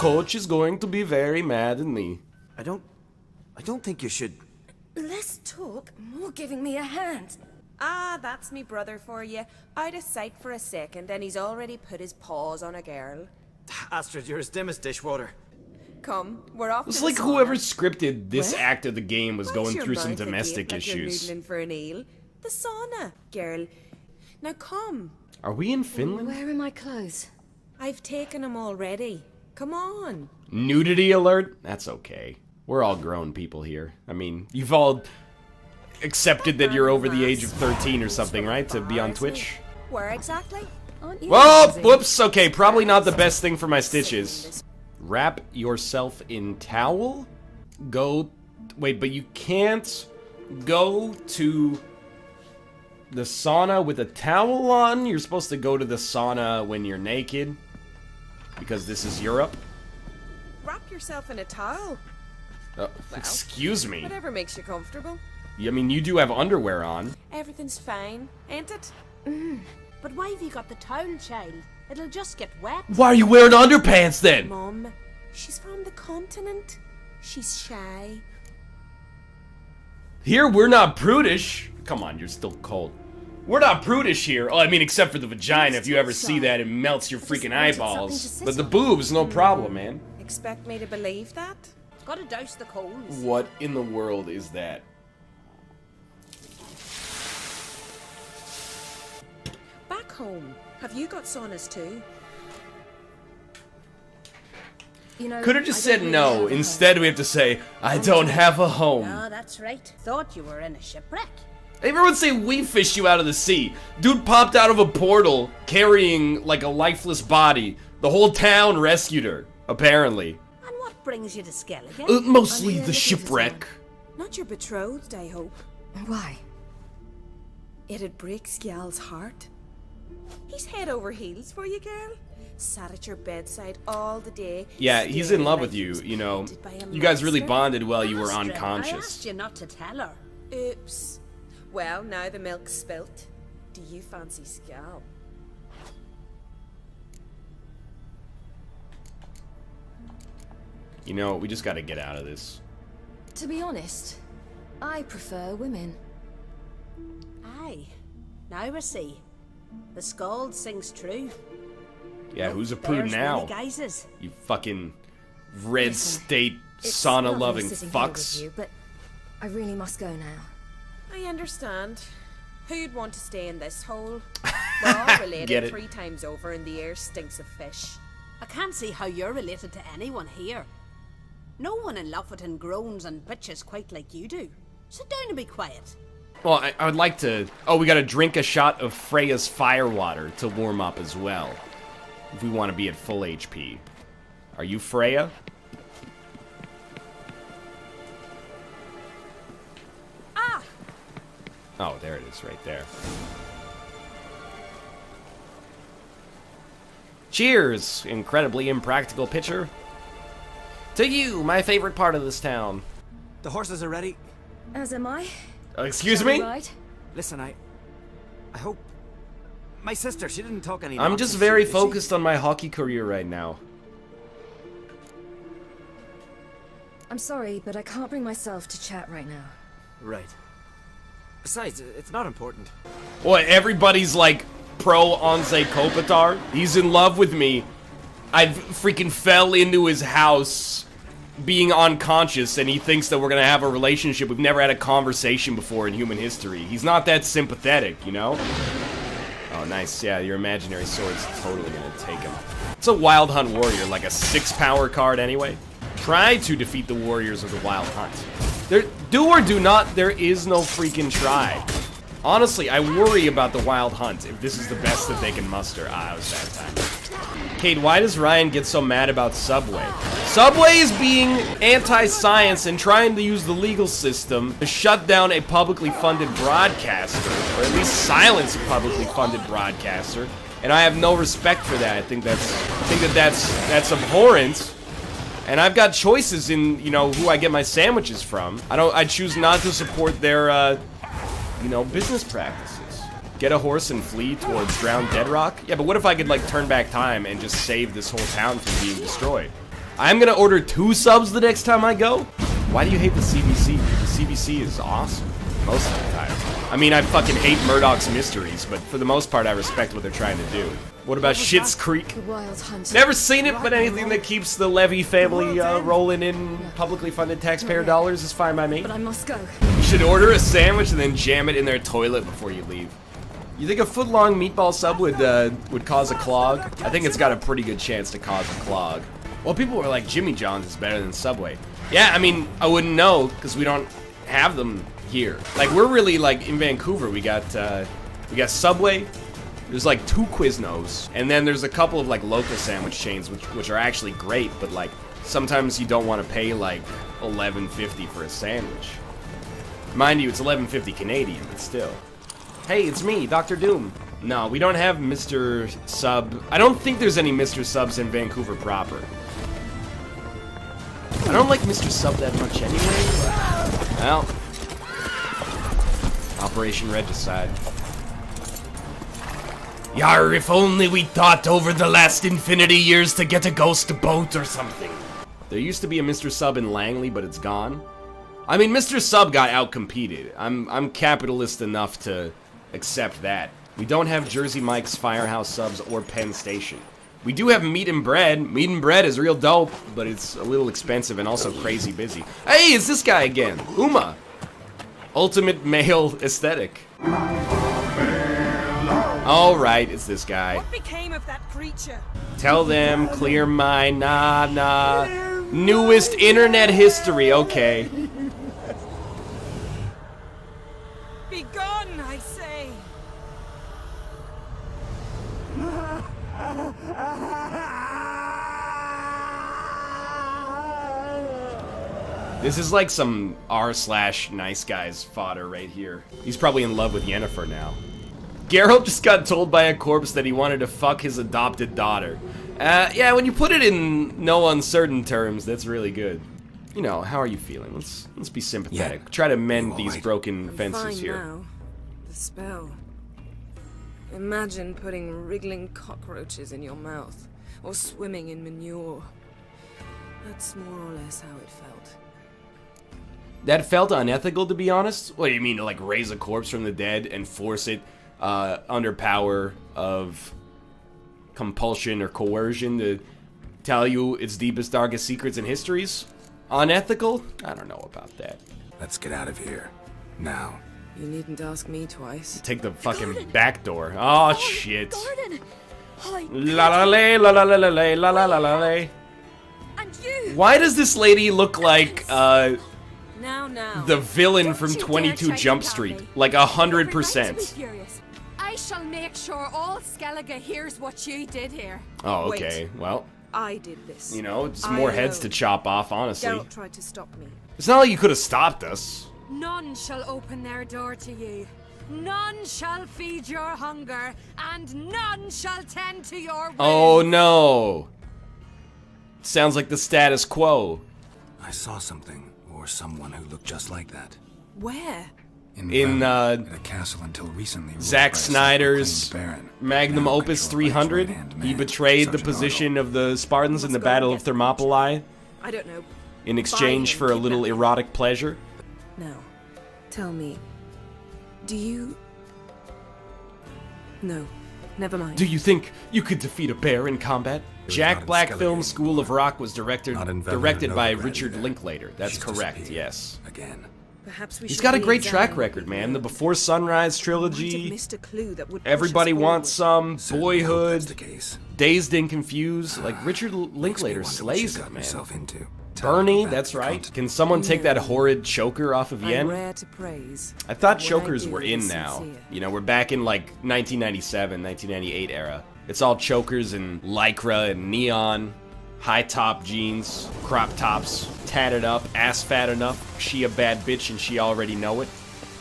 coach is going to be very mad at me. I don't think you should. Less talk, more giving me a hand. Ah, that's me brother for you. Out of sight for a second, and he's already put his paws on a girl. Astrid, you're as dim as dishwater. Come, we're off. It's to like the whoever sauna. scripted this What? act of the game was Why's going your through some mouth agape domestic like you're issues. noodling for an eel? The sauna, girl. Now come. Are we in Finland? Where are my clothes? I've taken them already. Come on. Nudity alert? That's okay. We're all grown people here. I mean, you've all accepted that you're over the age of 13 or something, right? To be on Twitch? Where exactly? Aren't you Whoa! busy? Whoops! Okay, probably not the best thing for my stitches. Wrap yourself in towel? Go... Wait, but you can't go to the sauna with a towel on? You're supposed to go to the sauna when you're naked? Because this is Europe? Wrap yourself in a towel. Excuse me. Whatever makes you comfortable. I mean, you do have underwear on. Everything's fine, ain't it? But why have you got the towel, child? It'll just get wet. Why are you wearing underpants then? Mum, she's from the continent. She's shy. Here, we're not prudish. Come on, you're still cold. We're not prudish here. Oh, I mean, except for the vagina. If you ever see that, it melts your freaking eyeballs. But the boobs, no problem, man. Expect me to believe that? Gotta douse the coals. What in the world is that? Back home, have you got saunas too? You know, Could have just I don't said really no. have a home. Instead, we have to say, I don't have a home. Oh, that's right. Thought you were in a shipwreck. Everyone say we fished you out of the sea. Dude popped out of a portal carrying like a lifeless body. The whole town rescued her, apparently. And what brings you to Skellige? Mostly I'm here the to shipwreck. Not your betrothed, I hope. Why? It'd break Skjal's heart. He's head over heels for you, girl. Sat at your bedside all the day. Yeah, he's in staring love like with he you, was you know. haunted by a You guys really monster. bonded while you were Astrid, I unconscious. asked you not to tell her. Oops. Well, now the milk's spilt. Do you fancy Skjal? You know, we just gotta get out of this. To be honest, I prefer women. Aye. Now I see. The scald sings true. Yeah, who's a prude There's now? many guises. You fucking red Listen, state It's sauna lovely loving sitting here with fucks. you, but I really must go now. I understand. Who'd want to stay in this hole? We're all related Get it. 3 times over and the air stinks of fish. I can't see how you're related to anyone here. No one in Lofoten groans and bitches quite like you do. Sit down and be quiet. Well, I would like to... Oh, we gotta drink a shot of Freya's firewater to warm up as well. If we want to be at full HP. Are you Freya? Ah! Oh, there it is, right there. Cheers, incredibly impractical pitcher. To you, my favorite part of this town. The horses are ready. As am I. Excuse Shall we me? ride? Listen, I hope... My sister, she didn't talk any I'm nonsense just to you, very did she? focused on my hockey career right now. I'm sorry, but I can't bring myself to chat right now. Right. Besides, it's not important. What, everybody's like pro Anze Kopitar? He's in love with me. I freaking fell into his house being unconscious and he thinks that we're gonna have a relationship. We've never had a conversation before in human history. He's not that sympathetic, you know? Oh, nice. Yeah, your imaginary sword's totally gonna take him. It's a Wild Hunt warrior, like a 6 power card anyway. Try to defeat the warriors of the Wild Hunt. There, do or do not, there is no freaking try. Honestly, I worry about the Wild Hunt if this is the best that they can muster. Ah, it was bad time. Kate, why does Ryan get so mad about Subway? Subway is being anti-science and trying to use the legal system to shut down a publicly funded broadcaster, or at least silence a publicly funded broadcaster. And I have no respect for that. I think that's abhorrent. And I've got choices in, you know, who I get my sandwiches from. I choose not to support their, you know, business practices. Get a horse and flee towards drowned bedrock? Yeah, but what if I could, like, turn back time and just save this whole town from being destroyed? I'm gonna order 2 subs the next time I go. Why do you hate the CBC? The CBC is awesome most of the time. I mean, I fucking hate Murdoch's mysteries, but for the most part, I respect what they're trying to do. What about Schitt's Creek? The Wild Hunt. Never seen it, but anything that keeps the Levy family rolling in publicly funded taxpayer dollars is fine by me. But I must go. You should order a sandwich and then jam it in their toilet before you leave. You think a foot-long meatball sub would cause a clog? I think it's got a pretty good chance to cause a clog. Well, people were like, Jimmy John's is better than Subway. Yeah, I mean, I wouldn't know because we don't have them here. Like, we're really like in Vancouver. We got Subway. There's like 2 Quiznos, and then there's a couple of like local sandwich chains which are actually great, but like sometimes you don't want to pay like $11.50 for a sandwich. Mind you, it's $11.50 Canadian, but still. Hey, it's me, Dr. Doom. No, we don't have Mr. Sub. I don't think there's any Mr. Subs in Vancouver proper. I don't like Mr. Sub that much anyway. Well, Operation Regicide. Yar, if only we thought over the last infinity years to get a ghost boat or something. There used to be a Mr. Sub in Langley, but it's gone. I mean, Mr. Sub got outcompeted. I'm capitalist enough to accept that. We don't have Jersey Mike's Firehouse Subs or Penn Station. We do have Meat and Bread. Meat and Bread is real dope, but it's a little expensive and also crazy busy. Hey, it's this guy again. Uma. Ultimate male aesthetic. Alright, it's this guy. What became of that creature? Tell them, clear my nah. Newest internet history, okay. Be gone, I say. This is like some r/nice guys fodder right here. He's probably in love with Yennefer now. Geralt just got told by a corpse that he wanted to fuck his adopted daughter. Yeah, when you put it in no uncertain terms, that's really good. You know, how are you feeling? Let's be sympathetic. Try to mend these broken fences Fine here. now. The spell. Imagine putting wriggling cockroaches in your mouth, or swimming in manure. That's more or less how it felt. That felt unethical, to be honest. What do you mean, to like raise a corpse from the dead and force it under power of compulsion or coercion to tell you its deepest, darkest secrets and histories? Unethical? I don't know about that. Let's get out of here. Now. You needn't ask me twice. Take the fucking back door. Oh, shit. Gordon! Hi. La la lay, la la la la lay, la la la la lay. And you! Why does this lady look like, Now. the villain Don't from you dare 22 try to Jump tell Street? me. Like You're right to be 100%. furious. I shall make sure all Skellige hears what you did here. Oh, okay. Well, I did this. you know, it's more heads to chop off, honestly. Geralt tried to stop me. It's not like you could have stopped us. None shall open their door to you. None shall feed your hunger, and none shall tend to your wounds. Oh no. Sounds like the status quo. I saw something, or someone who looked just like that. Where? In, at a castle until recently ruled Zack by a Snyder's self-proclaimed baron, Magnum now Opus controlled by his 300. right-hand He man, betrayed the Sergeant position Otto. of the Spartans in the Let's go Battle and of get the Thermopylae I don't know. in exchange him, for a little kidnap him. erotic pleasure. Now, tell me, do you... No, never mind. Do you think you could defeat a bear in combat? was Jack not in Black Skellige Film School of Rock was Not in Velvet directed or by Novigrad Richard either. Linklater. That's She's correct, disappeared. yes. Again. Perhaps we He's should got a great re-examine track what record, we man. know. The Before Sunrise Might have trilogy, missed a clue that would push Everybody us Wants forward. Some, Certainly hope that's the Boyhood, case. Dazed and Confused. Like, Richard Makes me Linklater wonder what slays she it, got man. herself into. Tell her Bernie, back that's to right. continent. Can someone take that horrid choker off of I'm Yen? rare to praise. I thought What I chokers do were is in now. sincere. You know, we're back in like 1997, 1998 era. It's all chokers and lycra and neon, high top jeans, crop tops, tatted up, ass fat enough. She a bad bitch and she already know it.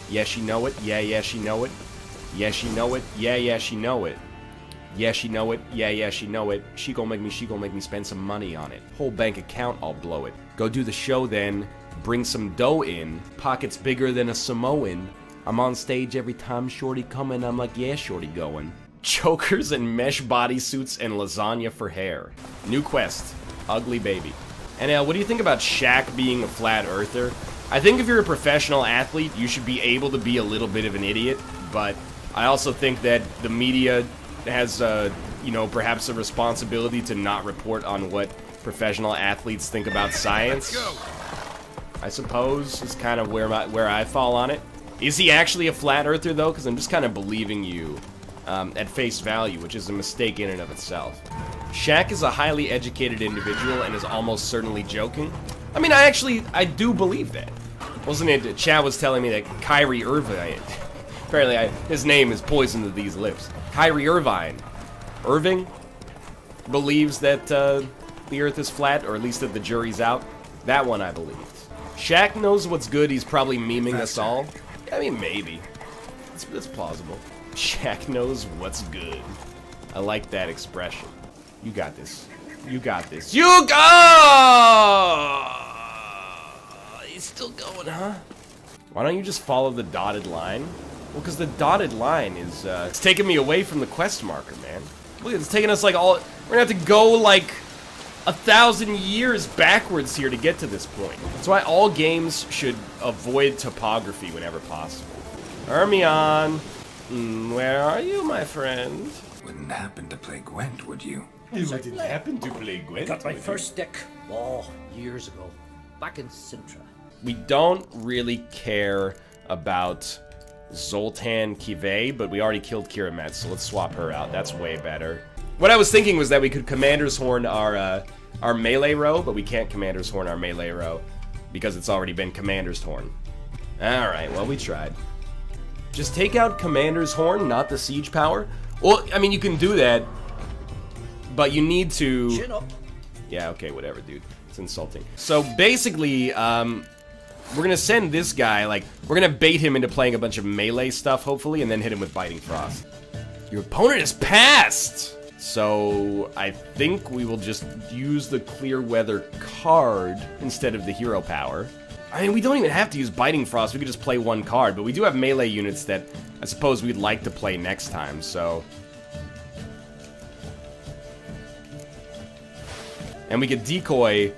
Yeah, she know it. Yeah, she know it. Yeah, she know it. Yeah, she know it. Yeah, she know it. Yeah, she know it. She gon' make me spend some money on it. Whole bank account, I'll blow it. Go do the show then. Bring some dough in. Pockets bigger than a Samoan. I'm on stage every time Shorty coming. I'm like, yeah, Shorty going. Chokers and mesh bodysuits and lasagna for hair. New quest. Ugly baby. And what do you think about Shaq being a flat earther? I think if you're a professional athlete, you should be able to be a little bit of an idiot, but I also think that the media has, you know, perhaps a responsibility to not report on what professional athletes think about science. I suppose is kind of where I fall on it. Is he actually a flat earther though? Because I'm just kind of believing you at face value, which is a mistake in and of itself. Shaq is a highly educated individual and is almost certainly joking. I mean, I do believe that. Wasn't it? Chad was telling me that Kyrie Irving, apparently his name is poison to these lips. Kyrie Irving believes that the Earth is flat, or at least that the jury's out. That one I believed. Shaq knows what's good. He's probably memeing us all. I mean, maybe. It's plausible. Shaq knows what's good. I like that expression. You got this. You got this. You go! He's still going, huh? Why don't you just follow the dotted line? Well, because the dotted line is, it's taking me away from the quest marker, man. Look, it's taking us like we're gonna have to go like 1,000 years backwards here to get to this point. That's why all games should avoid topography whenever possible. Hermione, where are you, my friend? Wouldn't happen to play Gwent, would you? You didn't happen to play Gwent. Got my first stick, years ago, back in Sintra. We don't really care about Zoltan Kive, but we already killed Kiramet, so let's swap her out. That's way better. What I was thinking was that we could Commander's Horn our melee row, but we can't Commander's Horn our melee row because it's already been Commander's Horn. Alright, well, we tried. Just take out Commander's Horn, not the siege power. Well, I mean, you can do that, but you need to... Chin up. Yeah, okay, whatever, dude. It's insulting. So basically, we're gonna send this guy, like, we're gonna bait him into playing a bunch of melee stuff, hopefully, and then hit him with Biting Frost. Your opponent has passed! So, I think we will just use the Clear Weather card instead of the hero power. I mean, we don't even have to use Biting Frost, we could just play one card, but we do have melee units that I suppose we'd like to play next time, so... And we could decoy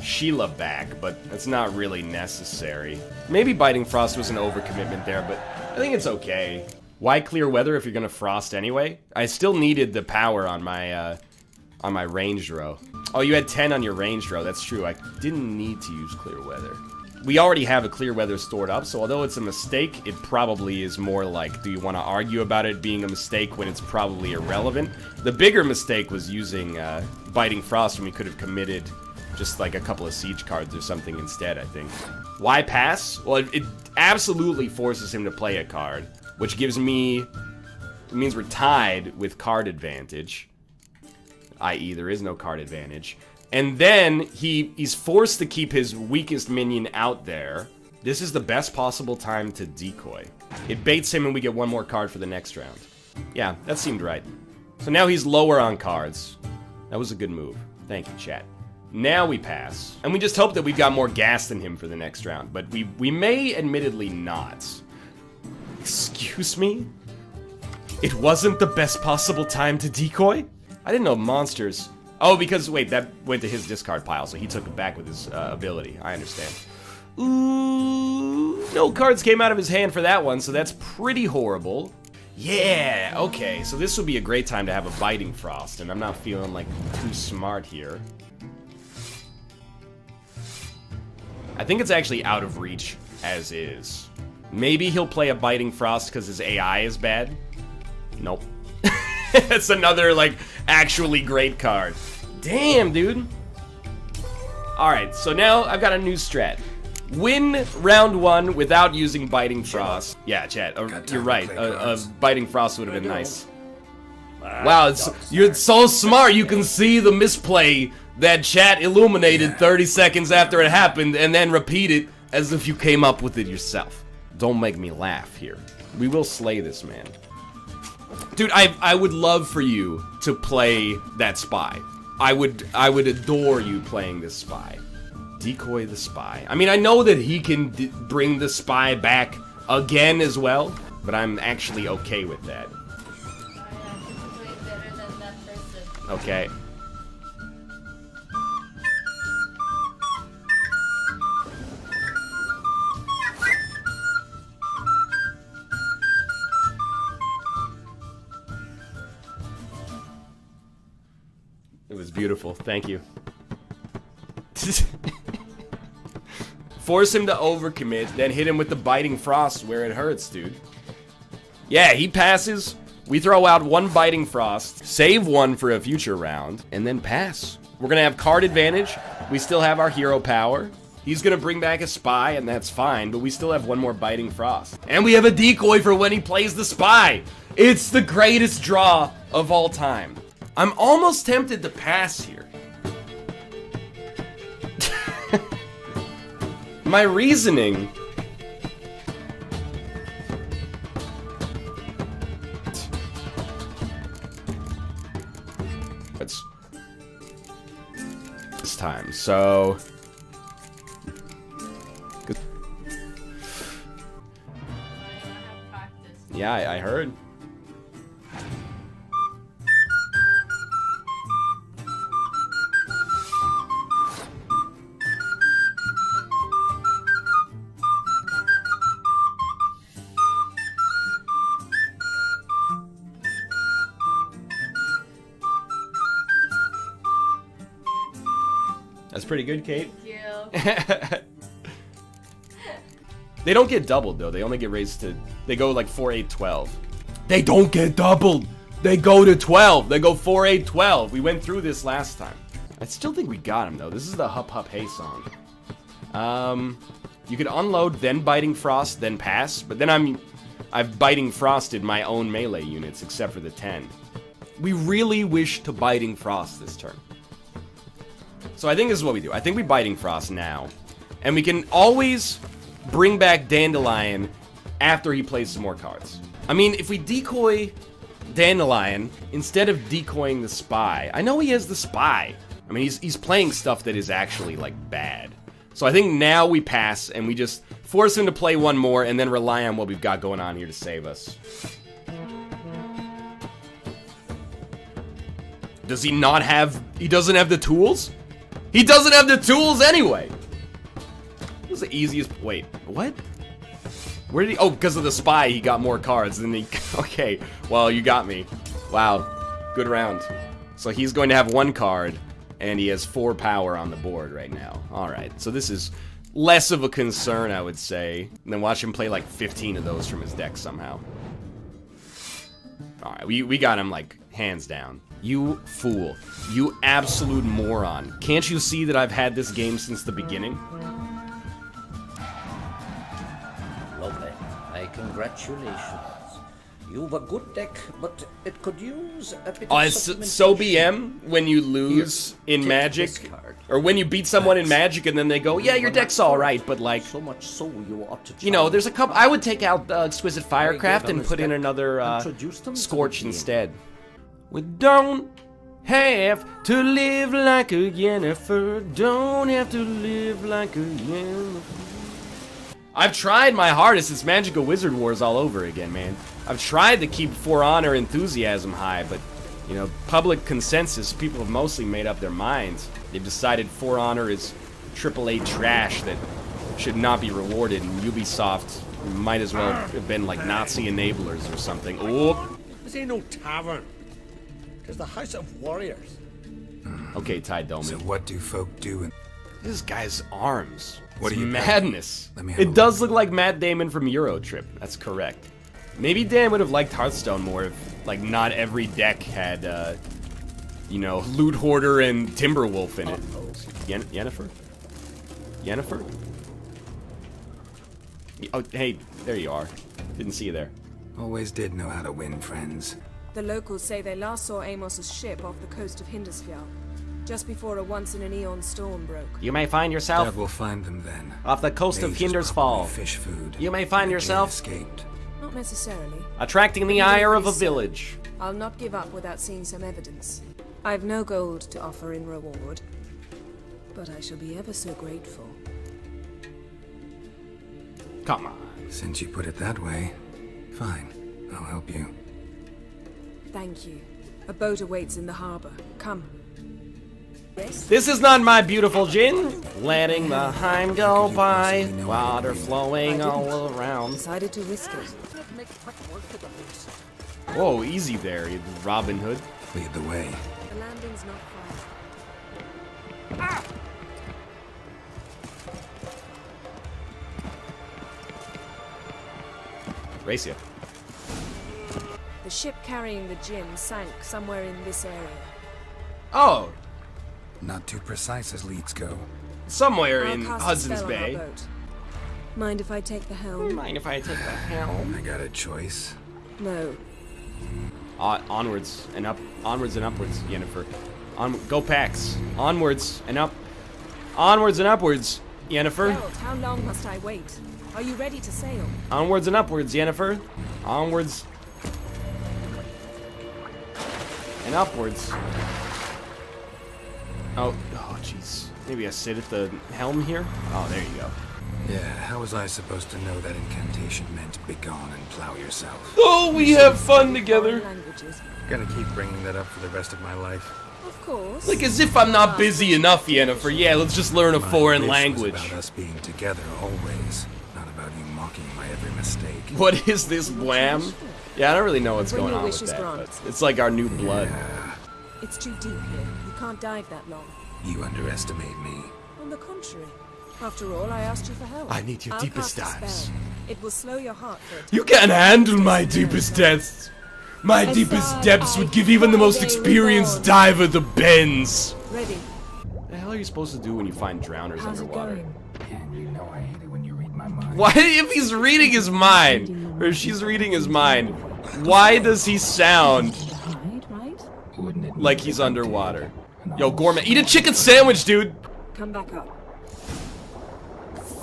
Sheila back, but that's not really necessary. Maybe Biting Frost was an overcommitment there, but I think it's okay. Why Clear Weather if you're gonna Frost anyway? I still needed the power on my ranged row. Oh, you had 10 on your ranged row, that's true. I didn't need to use Clear Weather. We already have a Clear Weather stored up, so although it's a mistake, it probably is more like, do you want to argue about it being a mistake when it's probably irrelevant? The bigger mistake was using Biting Frost when we could have committed just like a couple of siege cards or something instead, I think. Why pass? Well, it absolutely forces him to play a card, which gives me... It means we're tied with card advantage, i.e. there is no card advantage. And then he's forced to keep his weakest minion out there. This is the best possible time to decoy. It baits him and we get one more card for the next round. Yeah, that seemed right. So now he's lower on cards. That was a good move. Thank you, chat. Now we pass. And we just hope that we've got more gas than him for the next round. But we may admittedly not. Excuse me? It wasn't the best possible time to decoy? I didn't know monsters... Oh, because, wait, that went to his discard pile, so he took it back with his ability. I understand. Ooh, no cards came out of his hand for that one, so that's pretty horrible. Yeah, okay, so this would be a great time to have a Biting Frost, and I'm not feeling, like, too smart here. I think it's actually out of reach as is. Maybe he'll play a Biting Frost because his AI is bad? Nope. It's another, like, actually great card. Damn, dude. Alright, so now I've got a new strat. Win round 1 without using Biting Frost. Yeah, chat, you're right. Biting Frost would have been nice. Wow, you're so smart. You can see the misplay that chat illuminated 30 seconds after it happened and then repeat it as if you came up with it yourself. Don't make me laugh here. We will slay this man. Dude, I would love for you to play that spy. I would adore you playing this spy. Decoy the spy. I mean, I know that he can bring the spy back again as well, but I'm actually okay with that. I have to play better than that person. Okay. Beautiful. Thank you. Force him to overcommit, then hit him with the biting frost where it hurts, dude. Yeah, he passes. We throw out one biting frost, save one for a future round, and then pass. We're gonna have card advantage. We still have our hero power. He's gonna bring back a spy, and that's fine, but we still have one more biting frost. And we have a decoy for when he plays the spy. It's the greatest draw of all time. I'm almost tempted to pass here. My reasoning... It's... this time, so... Yeah, I heard. That's pretty good, Kate. Thank you. They don't get doubled, though. They only get raised to... They go like 4, 8, 12. They don't get doubled! They go to 12! They go 4, 8, 12! We went through this last time. I still think we got him, though. This is the Hup Hup Hey song. You could unload, then Biting Frost, then pass. But then I've Biting Frosted my own melee units, except for the 10. We really wish to Biting Frost this turn. So I think this is what we do. I think we Biting Frost now. And we can always bring back Dandelion after he plays some more cards. I mean, if we decoy Dandelion instead of decoying the Spy... I know he has the Spy. I mean, he's playing stuff that is actually, like, bad. So I think now we pass and we just force him to play one more and then rely on what we've got going on here to save us. Does he not have... He doesn't have the tools? He doesn't have the tools anyway! This is the easiest... Wait, what? Where did he... Oh, because of the Spy, he got more cards than he... Okay, well, you got me. Wow, good round. So he's going to have one card, and he has 4 power on the board right now. Alright, so this is less of a concern, I would say. And then watch him play like 15 of those from his deck somehow. Alright, we got him, like, hands down. You fool. You absolute moron. Can't you see that I've had this game since the beginning? Lovely. My congratulations. You've a good deck, but it could use a bit of It's so BM when you lose in Magic, or when you beat someone in Magic and then they go, yeah, your deck's alright, but like, so much so you ought to. You know, there's a couple. I would take out Exquisite Firecraft and put in another Scorch instead. We don't have to live like a Yennefer. Don't have to live like a Yennefer. I've tried my hardest. It's Magical Wizard Wars all over again, man. I've tried to keep For Honor enthusiasm high, but, you know, public consensus, people have mostly made up their minds. They've decided For Honor is AAA trash that should not be rewarded, and Ubisoft might as well have been like Nazi enablers or something. Oh. This ain't no tavern. It's the House of Warriors. Okay, Ty Domi. So what do folk do in... This guy's arms. What It's are you madness. Let me have It a does look like Matt Damon from Eurotrip. That's correct. Maybe Dan would have liked Hearthstone more if, like, not every deck had, you know, Loot Hoarder and Timberwolf in it. Yennefer? Yennefer? Oh, hey, there you are. Didn't see you there. Always did know how to win friends. The locals say they last saw Amos's ship off the coast of Hindersfjall, just before a once-in-an-eon storm broke. You may find yourself Dad will find them then. off the coast of Mage is Hindersfall. probably fish food. You may find Maybe yourself escaped. Not necessarily. attracting the ire of a village. I'll not give up without seeing some evidence. I've no gold to offer in reward, but I shall be ever so grateful. Come on. Since you put it that way, fine. I'll help you. Thank you. A boat awaits in the harbor. Come. This is not my beautiful gin. Letting the time go by. Water flowing all around. Decided to risk it. Whoa, easy there, Robin Hood. Lead the way. The landing's not far. Race ya. The ship carrying the gin sank somewhere in this area. Oh, Not too precise as leads go. somewhere I'll in cast a Hudson's spell on our Bay. boat. Mind if I take the helm? Mind if I take the helm? I got a choice. No. Onwards and upwards, Yennefer. Go Pax. Onwards and up. Onwards and upwards, Yennefer. Geralt, how long must I wait? Are you ready to sail? Onwards and upwards, Yennefer. Onwards and upwards. Oh, jeez. Maybe I sit at the helm here? Oh, there you go. Yeah, how was I supposed to know that incantation meant begone and plow yourself? Oh, we have fun together. Languages. Gonna keep bringing that up for the rest of my life. Of course. Like as if I'm not busy enough, Yennefer. Yeah, let's just learn a My foreign wish was language. about us being together always, not about you mocking my every mistake. What is this, Blam? Yeah, I don't really know what's When going your on wish with is that, granted. but it's like our new blood. Yeah, It's too deep here. You can't dive that long. you underestimate me. On the contrary. After all, I asked you for help. I need your I'll deepest cast a dives. spell. It will slow your heart for a time. You can't handle my deepest depths. My deepest depths would give even the most experienced diver the bends. Ready. What the hell are you supposed to do when you find drowners How's it underwater? going? And you know I hate it when you read my mind. Why, if he's reading his mind, or if she's reading his mind, why does he sound Wouldn't it like he's underwater? Yo, Gorman, eat a chicken sandwich, dude! Come back up.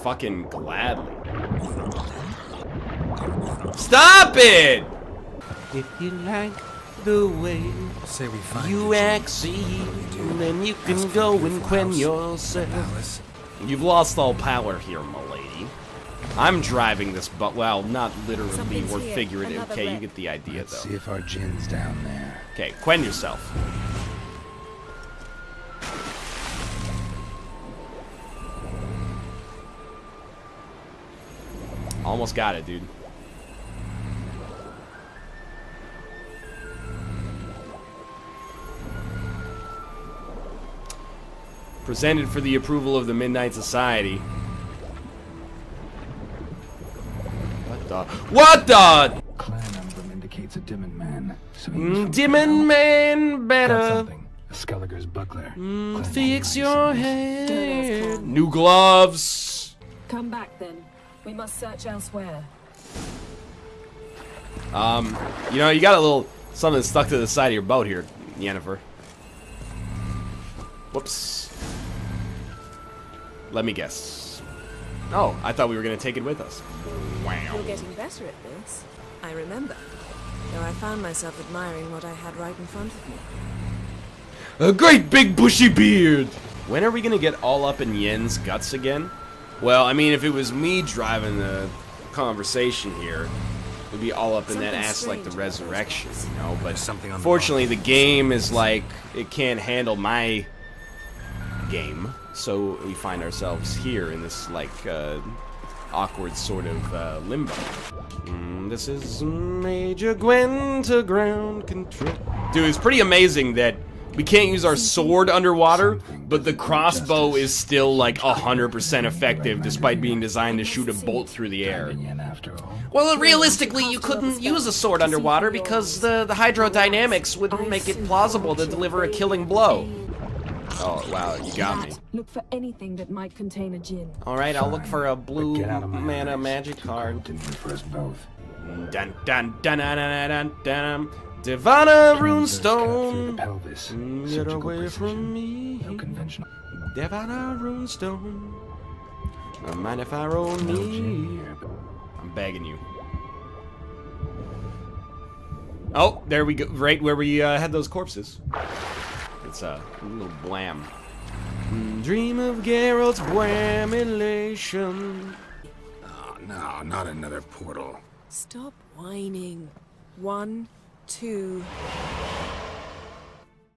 Fucking gladly. Stop it! If you like the way say we find you accede, then you can go and quen yourself. Alice? You've lost all power here, milady. I'm driving this, but well, not literally Something's or here. figurative. Another Okay, you wreck. get the idea, Let's see though. if our gin's down there. Okay, quen yourself. Almost got it, dude. Presented for the approval of the Midnight Society. What the? Clan emblem indicates a Dimmen man. So Dimmin' man Got better. something. A Skelliger's buckler. Clan Fix emblem your nice. head. New gloves. Come back then. We must search elsewhere. You know, you got a little something stuck to the side of your boat here, Yennefer. Whoops. Let me guess. Oh, I thought we were gonna take it with us. Wow. You're getting better at this. I remember. Though I found myself admiring what I had right in front of me. A great big bushy beard! When are we gonna get all up in Yen's guts again? Well, I mean, if it was me driving the conversation here, we'd be all up in that Something ass like the strange about those resurrection, guys. you know? But Something on the fortunately, the game is like, it can't handle my game. So we find ourselves here in this, like, awkward sort of limbo. This is Major Gwent to ground control. Dude, it's pretty amazing that we can't use our sword underwater, but the crossbow is still like 100% effective despite being designed to shoot a bolt through the air. Yin after all. Well, realistically, you couldn't use a sword underwater because the hydrodynamics wouldn't make it plausible to deliver a killing blow. Oh, wow, you got me. Look for anything that might contain a gin. Alright, I'll look for a blue Get out of my mana eyes. magic Too card. cold to me for us both. Dun dun dun dun dun dun dun. Divana Cleanse us cut through the Runestone. pelvis. Get Surgical away precision. from me. No conventional. Divana Runestone. Don't mind if I roll No gin me. here, but I'm begging you. Oh, there we go. Right where we had those corpses. It's a little blam. Dream of Geralt's blam elation. oh, no, not another portal. Stop whining. 1, 2.